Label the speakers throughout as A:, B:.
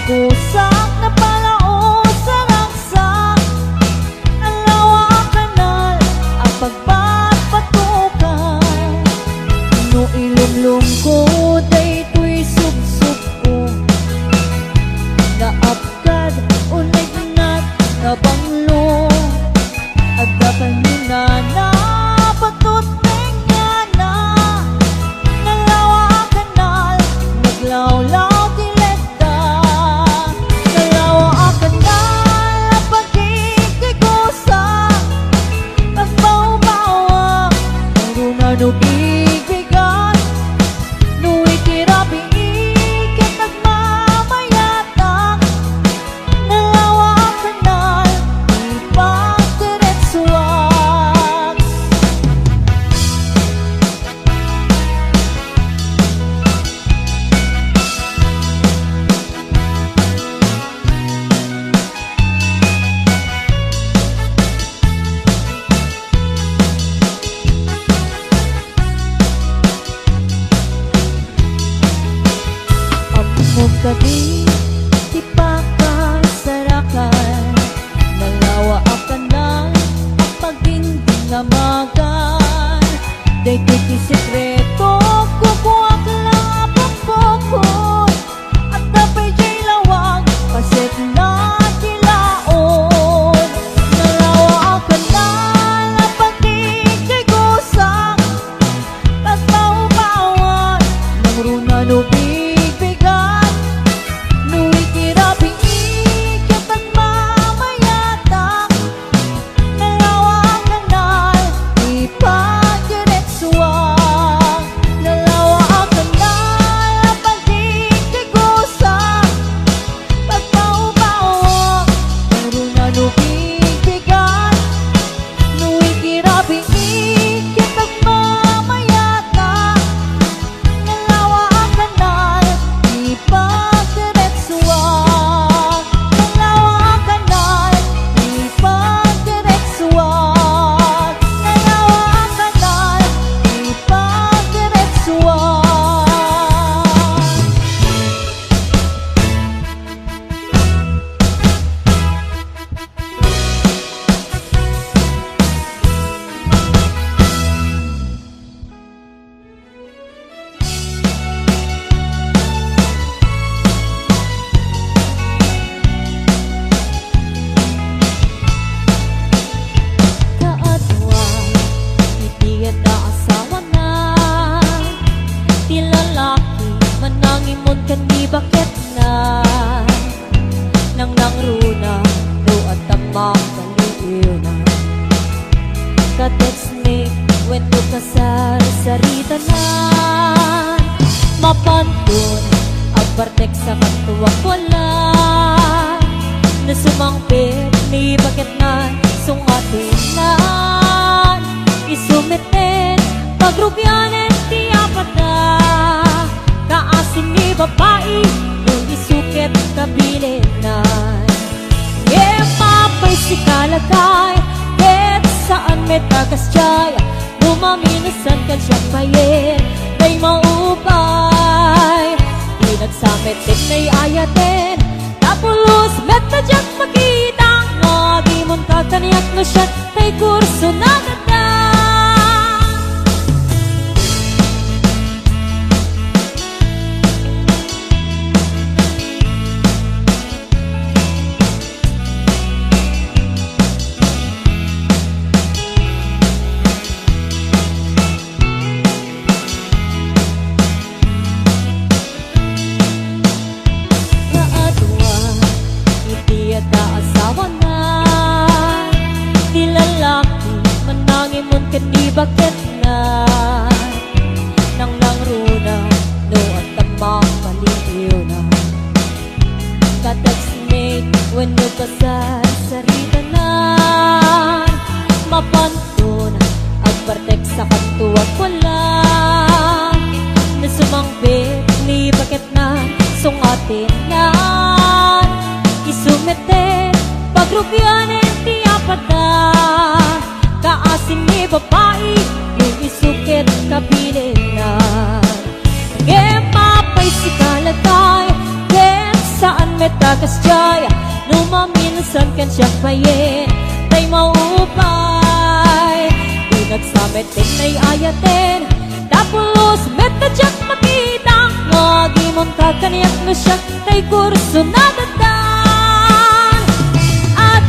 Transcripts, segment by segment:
A: kusak na palaos sa raksak, ang lawa kanal ang pagpapatukan. No ilumlum ko daytoy subsub ko, naapkad unig nat nabanglo, at dakanina na patuteng nga na, nalawa kanal naglawlaw tileta, nalawa kanal ang pagkikigusa, pagbaw-bawa marunad o bigbigan, nu'y tirapi ikit nagmamayatang, nalawa kanal ipagdiretsuan. Amog gabi, di pa kasarakan, nalawa kanal ang pagdingdingamagan. Daytoy ti sekreto, kukuwak lang apapokot, at tapay jay lawag, paset na tilaon. Nalawa kanal ang pagkikigusak, pagbaw-bawan ng runan o bigbigan, nu'y tirapi ikit at mamayatang, nalawa kanal ipagdiretsuan. Nalawa kanal ang pagkikigusak, pagbaw-bawa ng runan o bigbigan, nu'y tirapi ikit at mamayatang, nalawa kanal ipagdiretsuan. Nalawa kanal ipagdiretsuan. Nalawa kanal ipagdiretsuan. Kaadwa, iti at asawa na, ti lalaki manangimon kan di bakit na, nang nangruna do at tamak kaliw na. Ka-text me when do kasar sarita na, mapantun ang partek sa katuwag wala, na sumangpit ni bakit na sungatin na, isumiten pagrubyanen ti apat na, kaasin ni babae yung isukit kabilin na. Papay si kalagay, bet saan may tagas jay, lumaminasan kan siya payin, may maupay, di nagsamit din may ayatin, tapulos met na dyan makita, nga mon kakaniyak no siya, may kurso na ganda. Kaadwa, iti at asawa na, ti lalaki manangimon kan di bakit na, nang nangruna no at tamang maliw na. Ka-text me when do kasar sarita na, mapantun ang partek sa katuwag wala, na sumangpit ni bakit na sungatin na, isumete pagrubyanen ti apat na, kaasin ni babae yung isukit kabilin na. Papay si kalagay, saan may metakas jaya Numa minsan kan siya payin Tay maupay Di nagsamit din ay ayatin Tapos metajak makita Ngagi mong kakaniyak na siya Tay kurso na datan At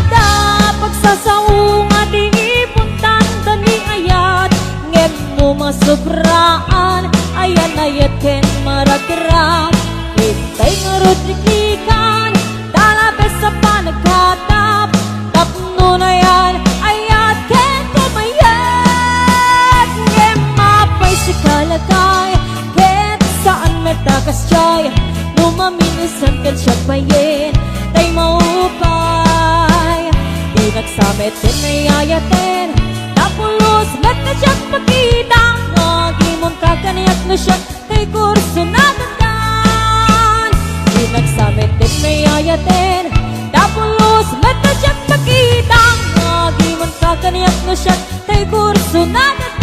A: pagsasaunga di ipuntan Dani ayat Ngem mo masubraan Ayan ayat ken marakiram Itay ngarod nikikan Dalabes sa panagkatap Tapno na yan Ayat ken kumayat Ngem mapay si kalagay Ket saan metakas jay Numaminisan ken siya payin Tay maupay Di nagsamit din ay ayatin Tapos metajak makita Ngagi mong kakaniyak na siya Tay kurso na datan Di nagsamit din may ayatin Tapos metajak makita Ngagi mong kakaniyak na siya Tay kurso na datan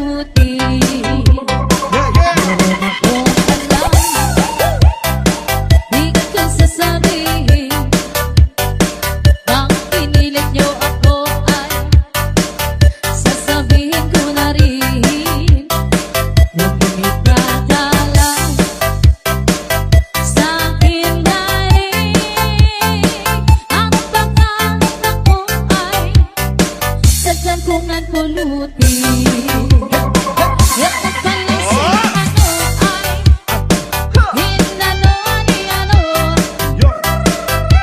A: pulutin. Meron akong alam, di ka kong sasabihin. Ang pinilit niyo ako ay sasabihin ko na rin. Huwag umipadala sa akin dahil ang pangarap ko ay sadyan kong nagpulutin. At nagpalang si ano ay hinano ni ano,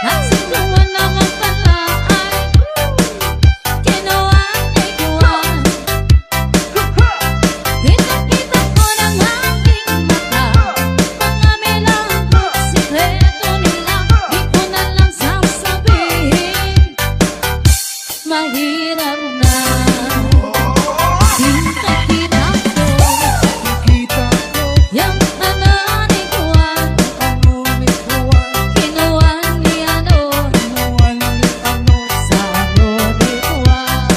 A: at sinuwan naman pala ay ginawa ni Juan. Kita-kita ko ng aking mata, mga melangkot sikreto nila, di ko na lang sasabihin. Mahirap na kita-kita ko, yung ano ni Juan, kinuha ni ano, sa ano ni Juan.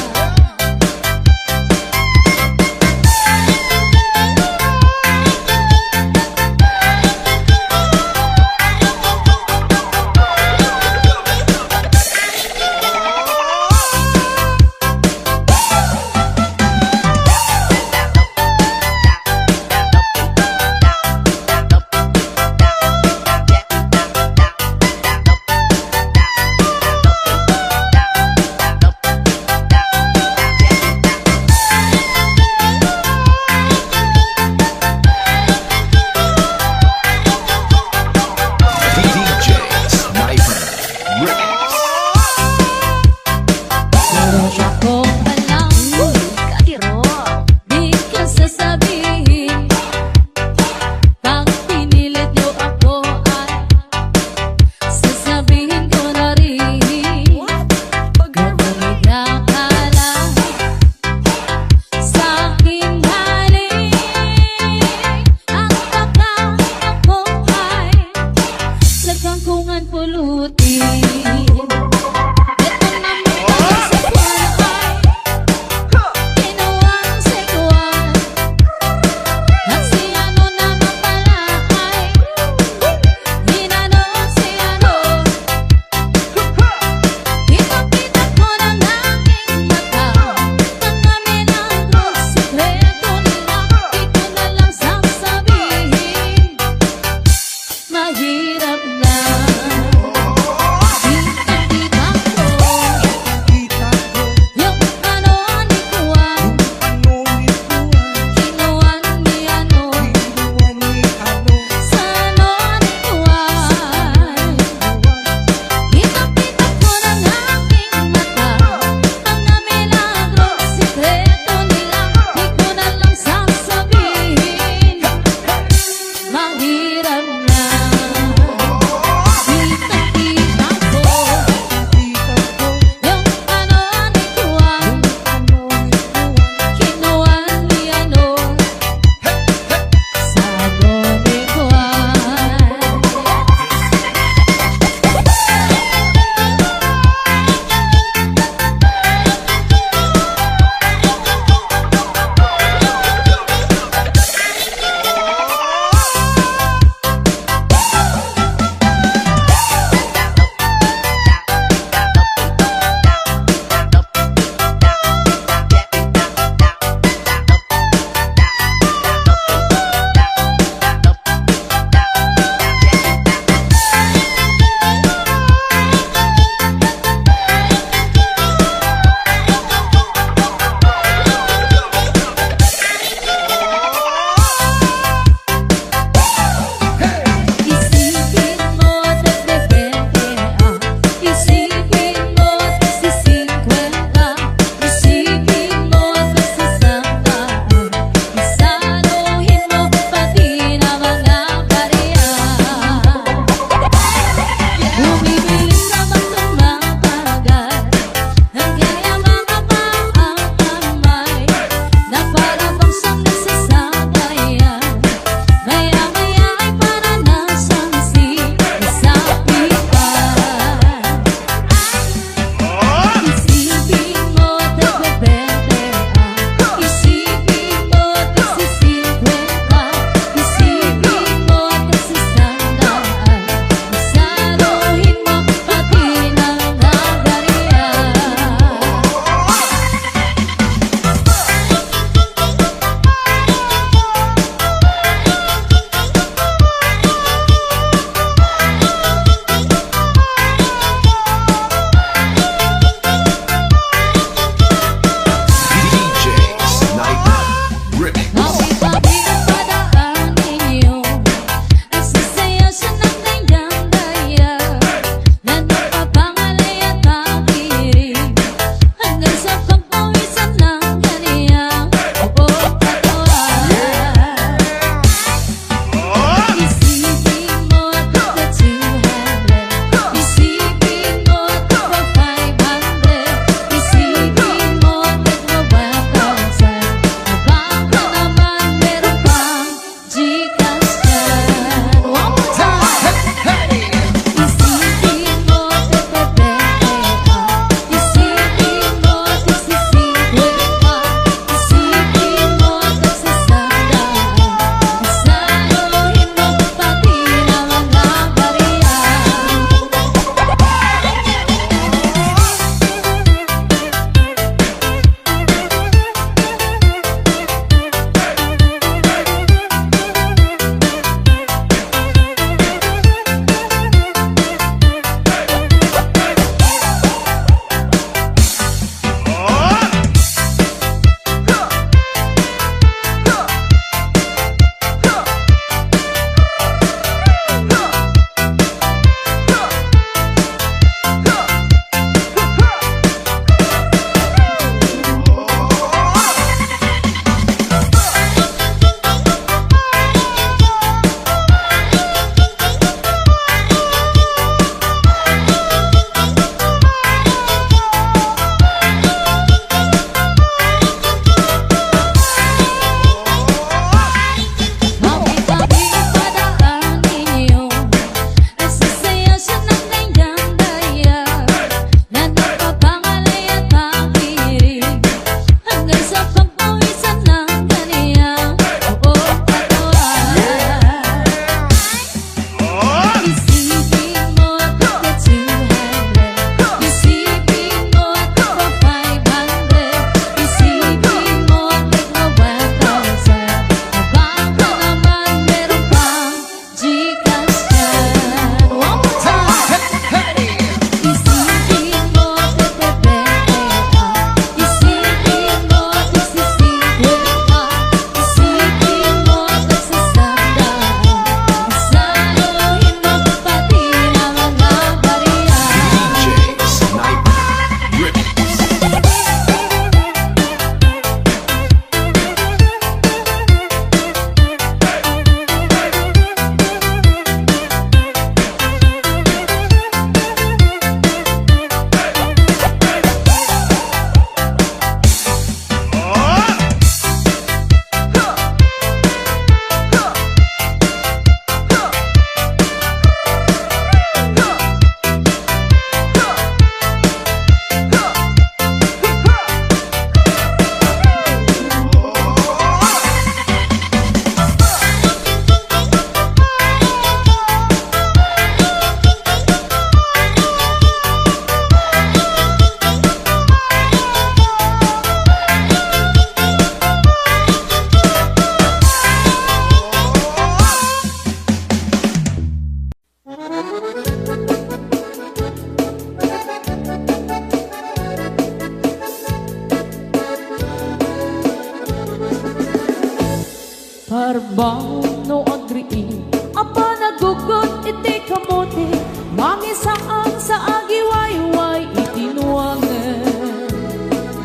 A: Parbaw no agriin apa nagugot iti kamote mangisaan sa agiwayway itinuangan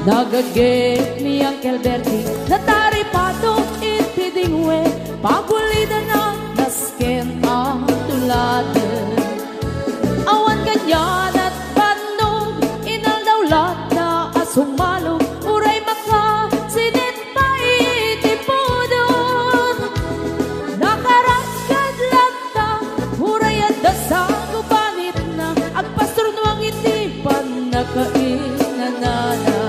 A: nagagit ni Uncle Bertie nataripado iti dingwe pagulida na nasken ang tuladan awan ganyan at panog inaldawlat na asumalog uray maka sinit pa itipudon nakaragkad lagta uray at dasang ubanit na agpastor nuang itipan nakainanana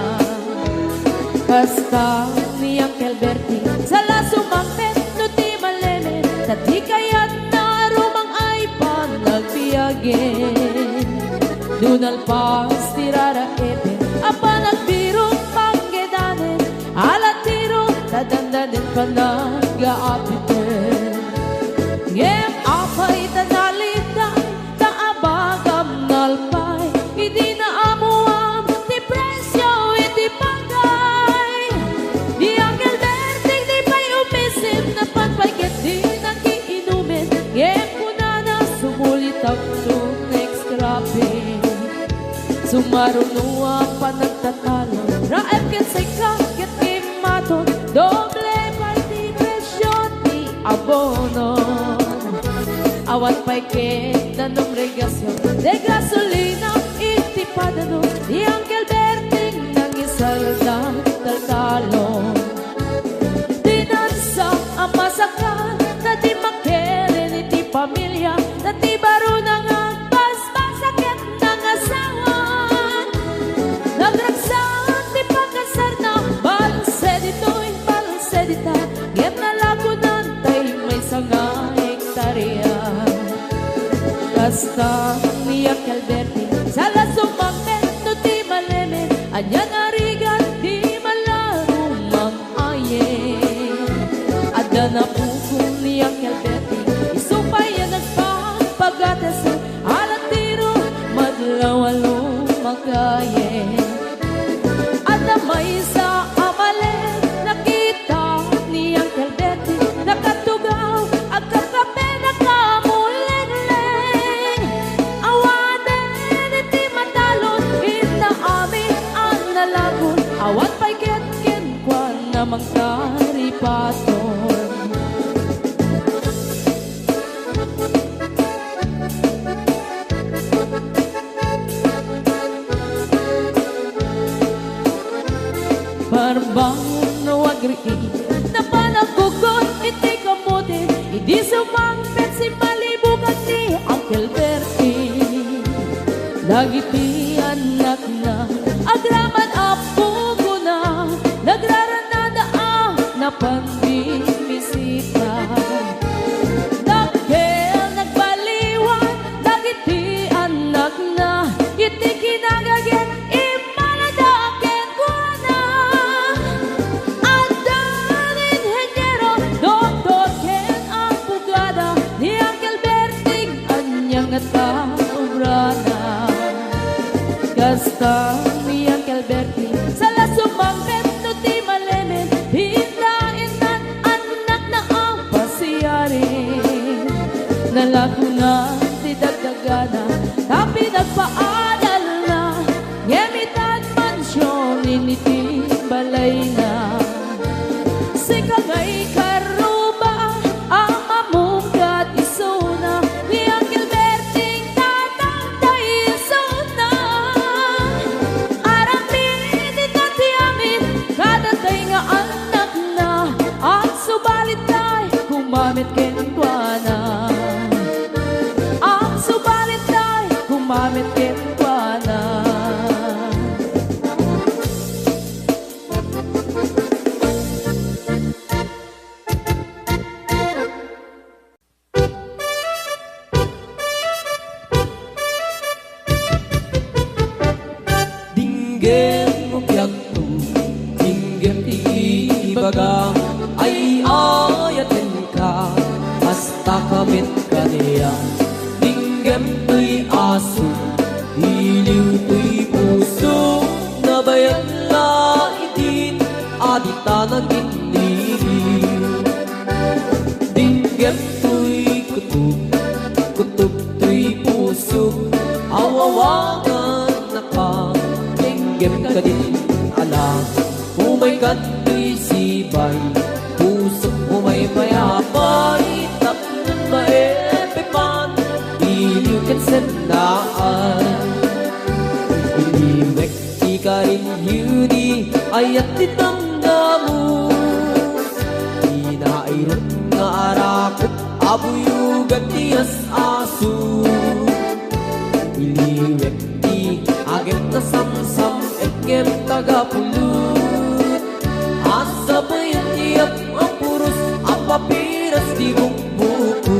A: kasta ni Uncle Bertie sala sumangpet no ti malemen tati kayat na rumang ay panagpiyagin dunal pas tirara ete apa nagbirong panggedanen alatiro tadandanin panag-aapiten ngem apay tanalitan taabagam nalpay hindi na amuam ti presyo iti pagay di Uncle Bertie di pa'y umisim na panpayket di nagiinumin ngem kuna na sumulit ang next grabe sumarunua pa nagtatalo raep ket say kaket imaton doble party presyo ti abono awan pa'y ket nanong regasyon de gasolina iti padano di Uncle Bertie nang isalda taltalon dinansa ang masakan na di makeren iti pamilya na di baro na nga basbasakit ng asawa nagragsan ti pagkasar na balsedito'y balsedita ngem nalagunan tay may sanga hektarya kasta ni Uncle Bertie sala sumangpet no ti malemen anyan arigan di malarumang aye adda na pukong ni Uncle Bertie isupay yan nagpapagatas alatiro madlawalo magaye adda may sa amalen nakita ni Uncle Bertie nakatugaw agkakape nakamuleng-leng awanen iti matalon inaami ang nalagon awan pa'y ketken kwa namang taripaton Parbaw no agriin na panagugot iti kamote hindi sumangpet si malibugan ni Uncle Bertie dagiti anak na agraman apugo na nagraranada na pandimisita nagkel nagbaliwan dagiti anak na iti kinagaget imaladaken ko na andan inhenyero doktor ken abogada ni Uncle Bertie anyang at kaubrana kasta ni Uncle Bertie sala sumangpet no ti malemen hindain anak na ang pasiyarin nalagunan ti dagdagana tapi nagpaadal na ngemitan mansyon initi balay na si kagay karuba ang mamungkat isuna ni Uncle Bertie tatangtay isuna aramin ti amin kadatay nga anak na at subalit tay kumamit kenkwana ang subalit tay kumamit kenkwana
B: Dinggem mo biyagto, dinggem ibagang ay ayatin ka, hasta kamit ka niya. Dinggem to'y aso, iliw to'y puso, nabayan la itin, adita nagindiriw. Inggem ka din alam, umay kato'y sibay, puso umay mayapay, tapon maepipan, iliw kan sendaan. Iliwek di ka rin yudi, ayat ditanggamu, inairot nga arakot, abuyugat tiyas asu. Iliwek di agem na samsam, egem tagapulut, asa bayan tiap apurus, apapiras di bukbuku.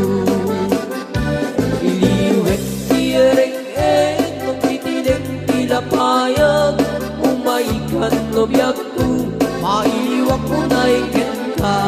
B: Iliwek di ereng-eng, magtitiling tilapayag, umaikan lobyak ko, mailiwak ko na ikin ka.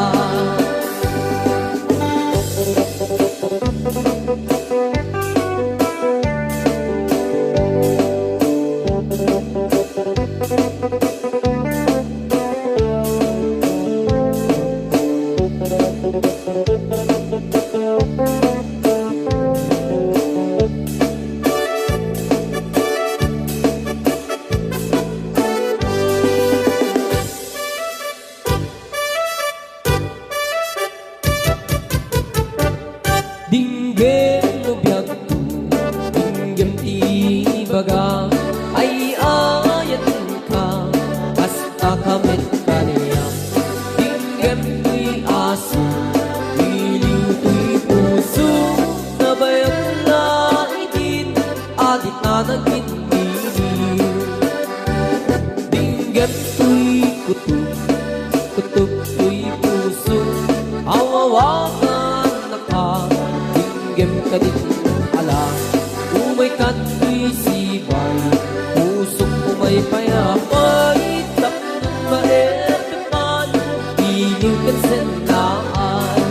B: Dinggem no biyag ko, dinggem ti baga, ay ayatin ka, hasta kamit ka niya. Dinggem to'y aso, iliw to'y puso, nabayag na itin, alit na nagindiliw. Dinggem to'y kutuk, kutuk to'y puso, awawakan na ka. Dinggem ka din alam, umay kato'y sibay, pusok umay payapay, tapon maepipan, iliw kan sendaan.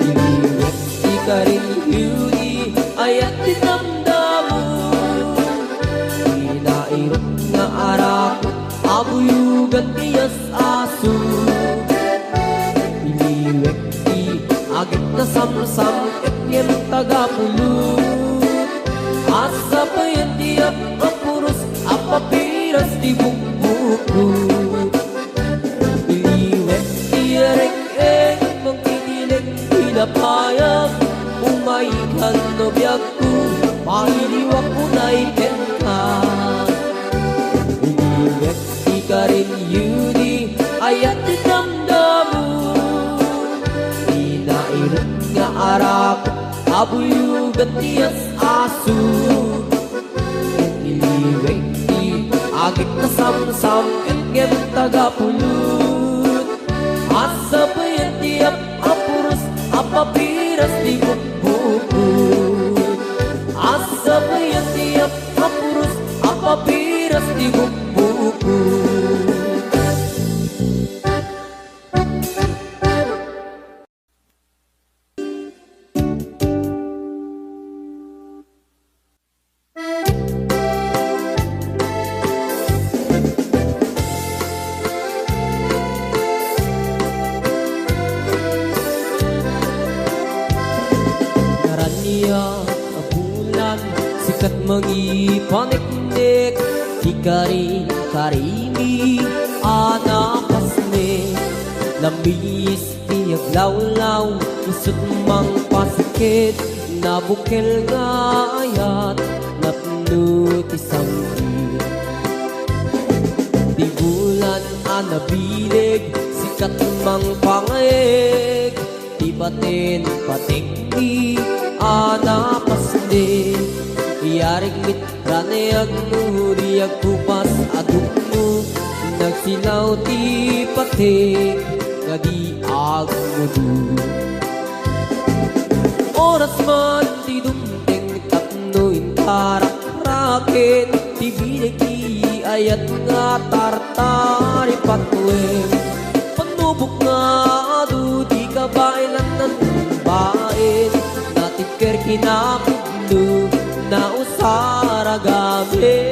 B: Iliwek di ka rin yudi, ayat dinamdamu, inairot nga arakot, abuyugan tiyas aso. Iliwek di agit na samsam, egem tagapulut, asa bayan tiap apurus, apapiras di bukbukut. Iliwek di ereng-eng, magtitiling tilapayag, umaikan lobyak ko, mailiwak ko na ikin ka. Iliwek di ka rin yudi, ayat dinamdamu, inairot nga arap, abuyugan tiyas asu. Iliwek di agit na samsam, egem tagapulut, asa bayan tiap apurus, apapiras di bukbukut. Asa bayan tiap apurus, apapiras di bukbukut. Bulan sikat mangipaniknik, di karin karimi anapasne, lambis tiyag lawlaw, isut mang pasikit, nabukel nga ayat, napnut isang di bulan anabilig, sikat mang pangayeg, di batin patikni anapasne. Iyarig mitranayag mo, diyag kupas aduk mo, nagsilaw ti patik, ngadi agmudu. Oras man ti dumteng, tapnoin karak-rakin, ti binagi ayat nga tartari patweng. Panubok nga adu, di ka bailan ng bain, natikir kinapudlo, na usara gabi.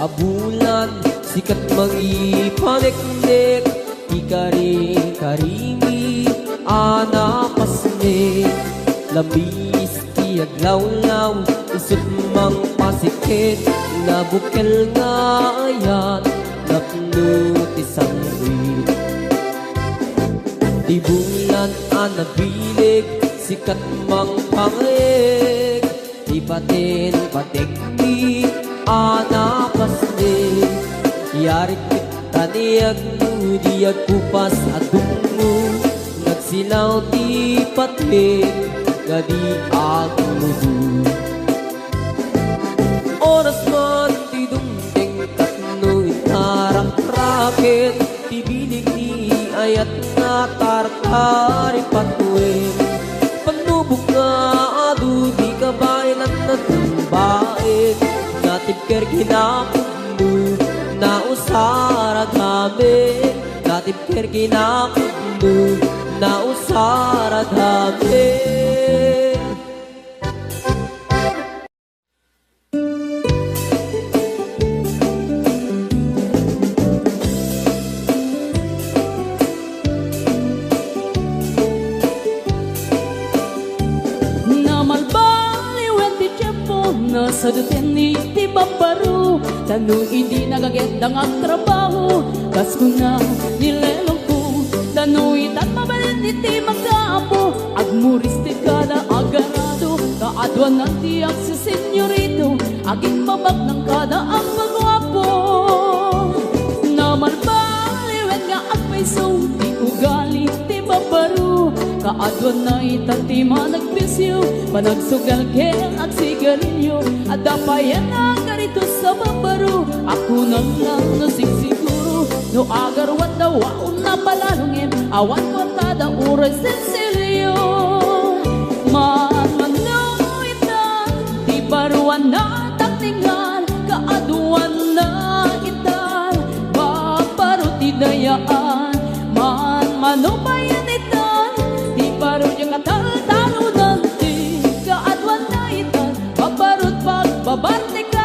B: abulan, sikat mangipanek-nek, ikari-karimi, anapasnek, labis tiyaglaw-law, isut mang pasikit, nabukel nga ayan, napno ti sangwit. Di bulan anabilig, sikat mang pangayeg, di batin patekni, anapasnig. Yarik kita niyag mo, diyag kupas adung mo, nagsilaw di patik, gadi agmudu. Oras man ti dumding tatno itarang raket, tibilig ni ayat nga tartari patuin. Panubok nga adu di kabayan at natumbain, natipker kinakundo na usara gabi, natipker kinakundo na usara gabi.
A: Sa duteni ti babaru, tanong hindi nagagendang ang trabaho, kas ko na nilelong ko, tanong itat mabalin iti magkaapo, agmuris ti kada agarado, kaadwan ng tiyak si senyorito, aging babag ng kada ang pagwapo. Naman baliwen nga agpaiso, ti ugali ti babaru, kaadwan na itatima nagpisyo, panagsugal ken at sigarilyo, at dapayan na karito sa babaro. Ako nang lang nasigsiguro, no agarwat na waon na palalungin, awan ko tada uray sensilyo. Manmanuit na, di baruan na taktingan, kaaduan na itan, babaruti dayaan, manmanubayan itan, di baro yung katal-talunan, di kaaduan na itan, babarut pagbabarte ka.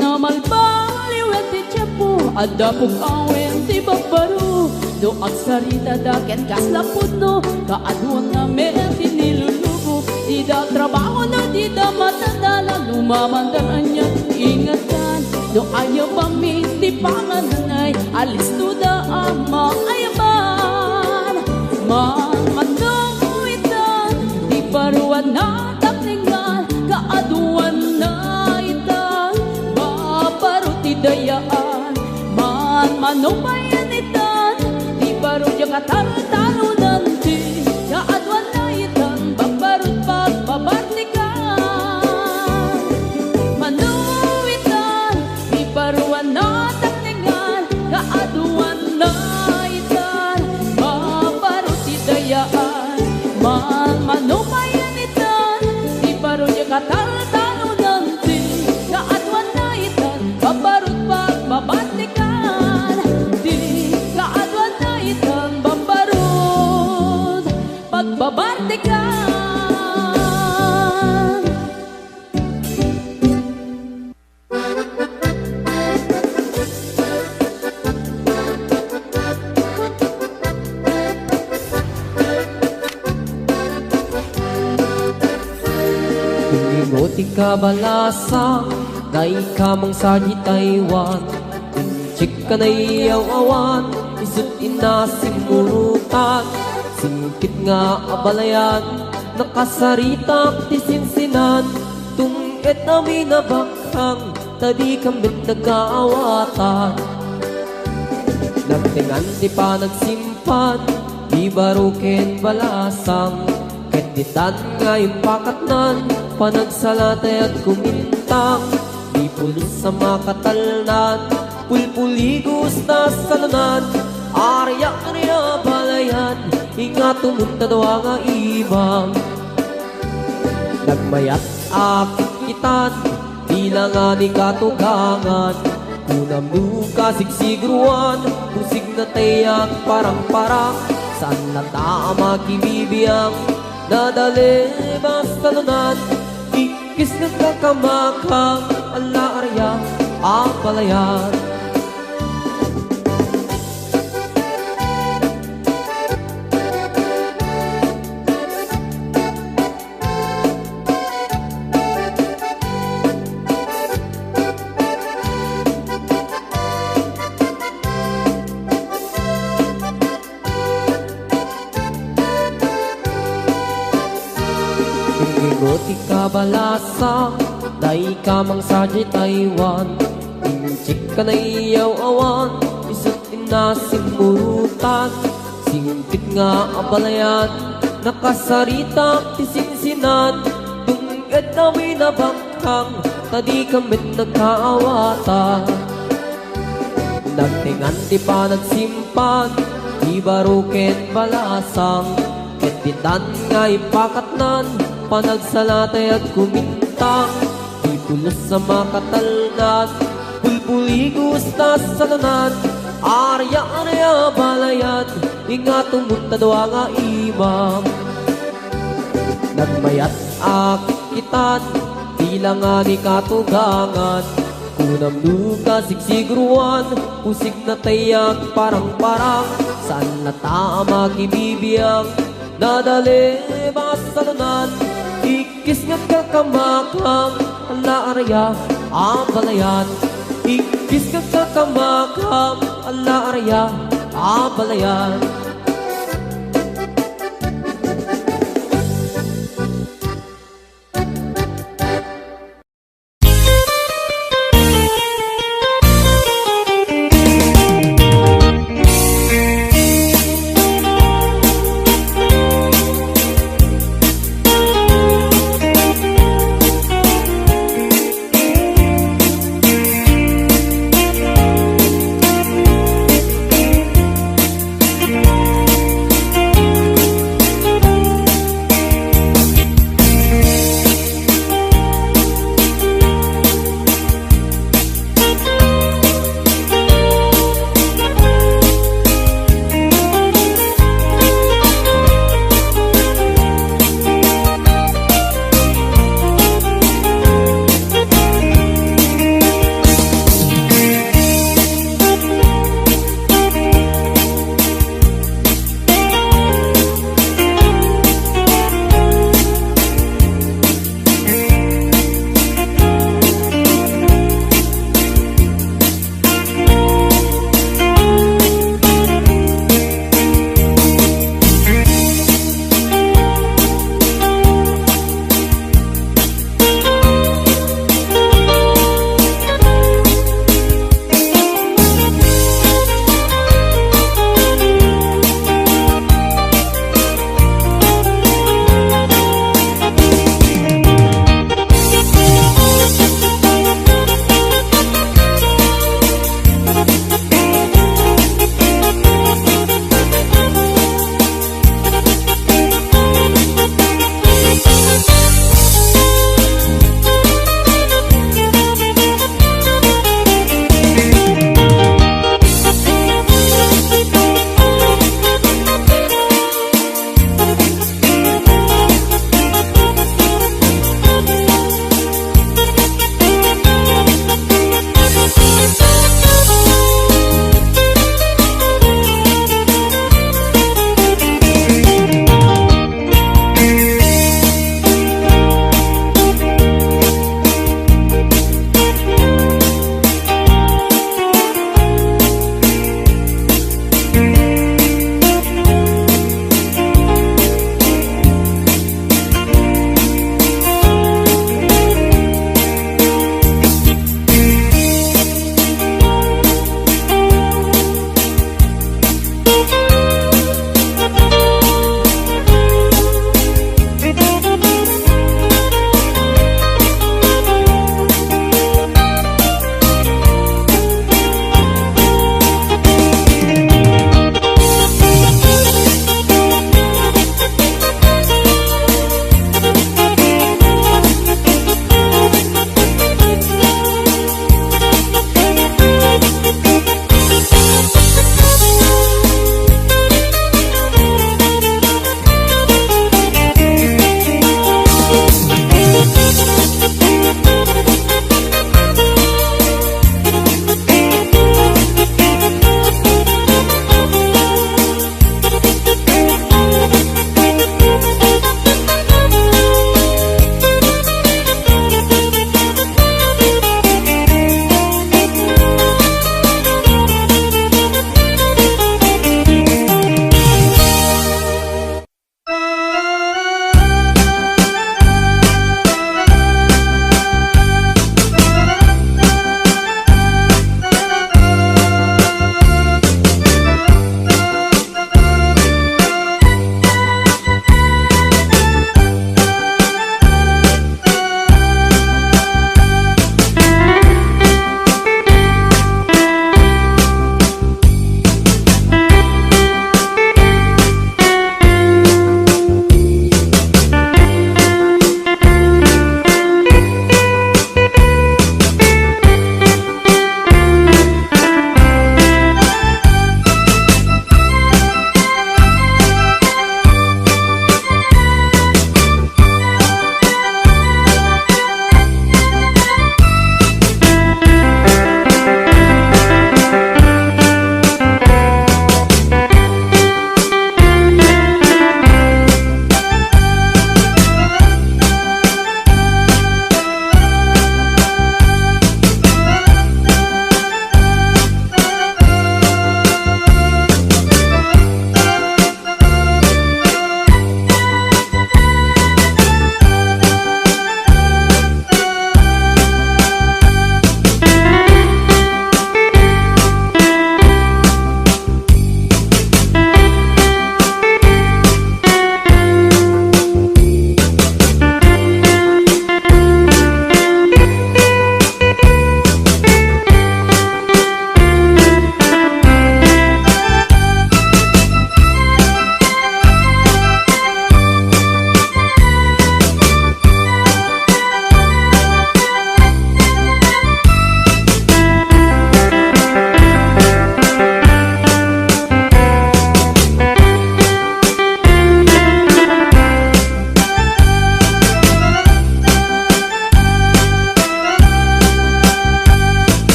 A: Namalbaliwet ti tiyapo, adapog awen ti babaro, do agsarita daken kaslapod no, kaaduan na meron ti nilulubo, di da trabaho no, di da matandala, lumamandan niya ingatan, do ayaw pami ti pangananay, alis no da ang maayaman. Manuitan, di baruan na taklingan, kaaduan na itan, babaruti dayaan, manubayan itan, di baro yung katal-talunan, di kaadwan na itan, babarut pagbabartikan. Manuitan, di baruan na taklingan, kaaduan na itan, babaruti dayaan, manubayan itan, di baro yung katal-talunan, di kaadwan na itan, babarut pagbabartikan, di kaadwan na itan, babarut pagbabartikan.
B: Ingoti ka balasa, dai ka mang sagi Taiwan, inchik ka na iyaw awan, isut inasimurutan, singkit nga abalayan, nakasaritak ti sinsinan, tungit amin na bakhang, tadi kambit nagkaawatan. Nagtingan di pa nagsimpan, di baruken balasang, ketitan nga yung pakatnan, panagsalatay at kumintang, di pulis sa makatalnan, pulpuligos na salunan, aryak niya balayan, inga tumunta daw nga imam. Nagmayat akit kitan, tila nga ni katugangan. Kunam nuka sigsigruan, pusig na tayak parang-parang. Saan na tama kibibiyang, nadali basta nunan. Ikis na kakamakang, ala arya, apalayan. Ingoti ka balasa, dai ka mang sadya Taiwan. Inchik ka na iyaw awan, isa't inasim murutan. Singpit nga abalayan, nakasarita tisinsinan. Tunged namin na bangkang, tadi kamit nagkaawata. Nagtingan di pa nagsimpan, di baruken balasang. Ketitan nga ipakatnan, panagsalatay at kumintang. Di pulos sa makatalnan, pulpuli gusta sa lanan. Arya-arya balayan, inga tumunta daw nga imam. Nagmayat akitan, tila nga ni katugangan. Kunam nuka sigsigruan, pusig na tayak parang-parang. Saan na tama kibibiyang, nadali basta nunan. Ikis nga kakamakang, ala arya, abalayan. Ikis nga kakamakang, ala arya, abalayan.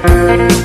A: Thank